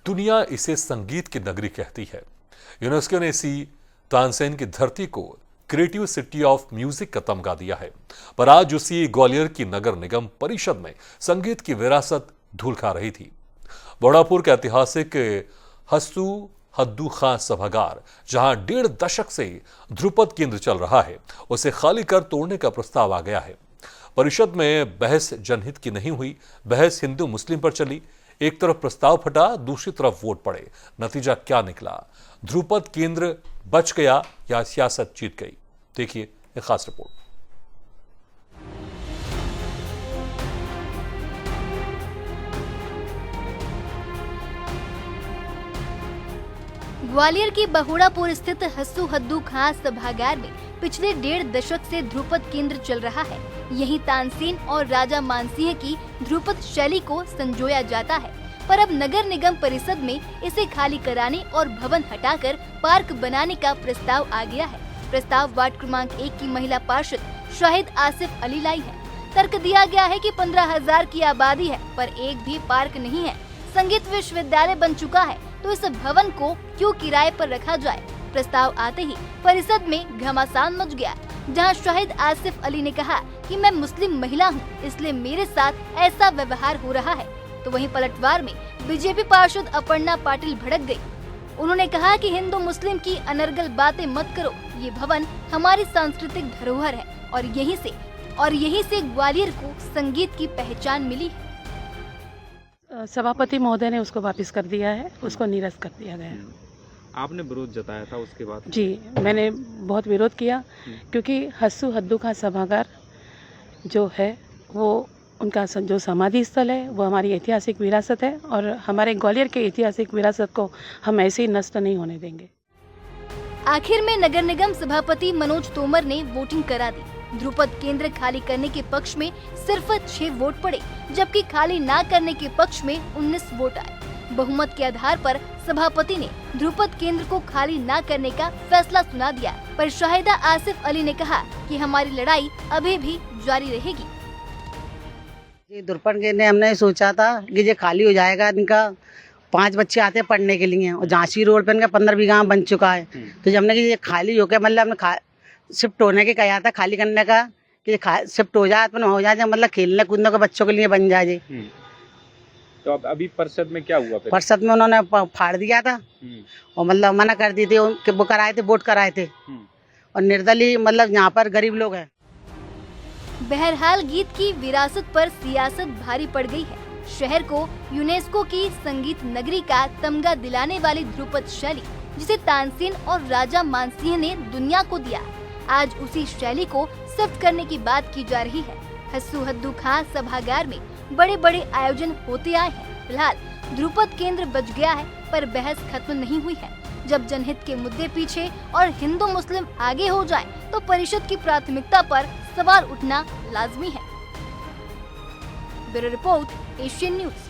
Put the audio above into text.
दुनिया इसे संगीत की नगरी कहती है। यूनेस्को ने इसी तानसेन की धरती को क्रिएटिव सिटी ऑफ म्यूजिक का तमगा दिया है, पर आज उसी ग्वालियर की नगर निगम परिषद में संगीत की विरासत धूल खा रही थी। बौड़ापुर के ऐतिहासिक हस्सू हद्दू खां सभागार, जहां 1.5 दशक से ध्रुपद केंद्र चल रहा है, उसे खाली कर तोड़ने का प्रस्ताव आ गया है। परिषद में बहस जनहित की नहीं हुई, बहस हिंदू मुस्लिम पर चली। एक तरफ प्रस्ताव फटा, दूसरी तरफ वोट पड़े। नतीजा क्या निकला? ध्रुपद केंद्र बच गया या सियासत जीत गई? देखिए एक खास रिपोर्ट। ग्वालियर की बहुड़ापुर स्थित हस्सू हद्दू खां सभागार में पिछले 1.5 दशक से ध्रुपद केंद्र चल रहा है। यहीं तानसेन और राजा मानसिंह की ध्रुपद शैली को संजोया जाता है, पर अब नगर निगम परिषद में इसे खाली कराने और भवन हटाकर पार्क बनाने का प्रस्ताव आ गया है। प्रस्ताव वार्ड क्रमांक 1 की महिला पार्षद शाहिद आसिफ अली लाई है। तर्क दिया गया है कि 15,000 की आबादी है, पर एक भी पार्क नहीं है। संगीत विश्वविद्यालय बन चुका है, तो इस भवन को क्यों किराए पर रखा जाए? प्रस्ताव आते ही परिषद में घमासान मच गया, जहां शाहिद आसिफ अली ने कहा कि मैं मुस्लिम महिला हूं, इसलिए मेरे साथ ऐसा व्यवहार हो रहा है। तो वहीं पलटवार में बीजेपी पार्षद अपर्णा पाटिल भड़क गई। उन्होंने कहा कि हिंदू मुस्लिम की अनर्गल बातें मत करो, ये भवन हमारी सांस्कृतिक धरोहर है और यहीं से ग्वालियर को संगीत की पहचान मिली है। सभापति महोदय ने उसको वापस कर दिया है, उसको निरस्त कर दिया गया है। आपने विरोध जताया था उसके बाद? जी, मैंने बहुत विरोध किया, क्योंकि हस्सू हद्दू खां सभागार जो है वो उनका जो समाधि स्थल है, वो हमारी ऐतिहासिक विरासत है और हमारे ग्वालियर के ऐतिहासिक विरासत को हम ऐसे ही नष्ट नहीं होने देंगे। आखिर में नगर निगम सभापति मनोज तोमर ने वोटिंग करा दी। ध्रुपद केंद्र खाली करने के पक्ष में सिर्फ 6 वोट पड़े, जबकि खाली ना करने के पक्ष में 19 वोट आए। बहुमत के आधार पर सभापति ने ध्रुपद केंद्र को खाली ना करने का फैसला सुना दिया, पर शाहिदा आसिफ अली ने कहा कि हमारी लड़ाई अभी भी जारी रहेगी। ये ध्रुपद केंद्र हमने सोचा था कि ये खाली हो जाएगा, इनका 5 बच्चे आते हैं पढ़ने के लिए और झांसी रोड पर इनका 15 बीघा बन चुका है। तो जब हमने कि ये खाली हो गया, मतलब हमने शिफ्ट होने के कहा था, खाली करने का कि शिफ्ट हो जाए तो हो जाए, मतलब खेलने कूदने के बच्चों के लिए बन जाए। तो अब अभी परिषद में क्या हुआ? परिषद में उन्होंने फाड़ दिया था और मतलब मना कर दी थी, वो कराए थे, वोट कराए थे और निर्दलीय, मतलब यहाँ पर गरीब लोग हैं। बहरहाल गीत की विरासत पर सियासत भारी पड़ गई है। शहर को यूनेस्को की संगीत नगरी का तमगा दिलाने वाली ध्रुपद शैली, जिसे तानसेन और राजा मानसिंह ने दुनिया को दिया, आज उसी शैली को शिफ्ट करने की बात की जा रही है। हस्सू हद्दू खां सभागार में बड़े बड़े आयोजन होते आए हैं। फिलहाल ध्रुपद केंद्र बच गया है, पर बहस खत्म नहीं हुई है। जब जनहित के मुद्दे पीछे और हिंदू मुस्लिम आगे हो जाए, तो परिषद की प्राथमिकता पर सवाल उठना लाजमी है। Bureau report, Asian news.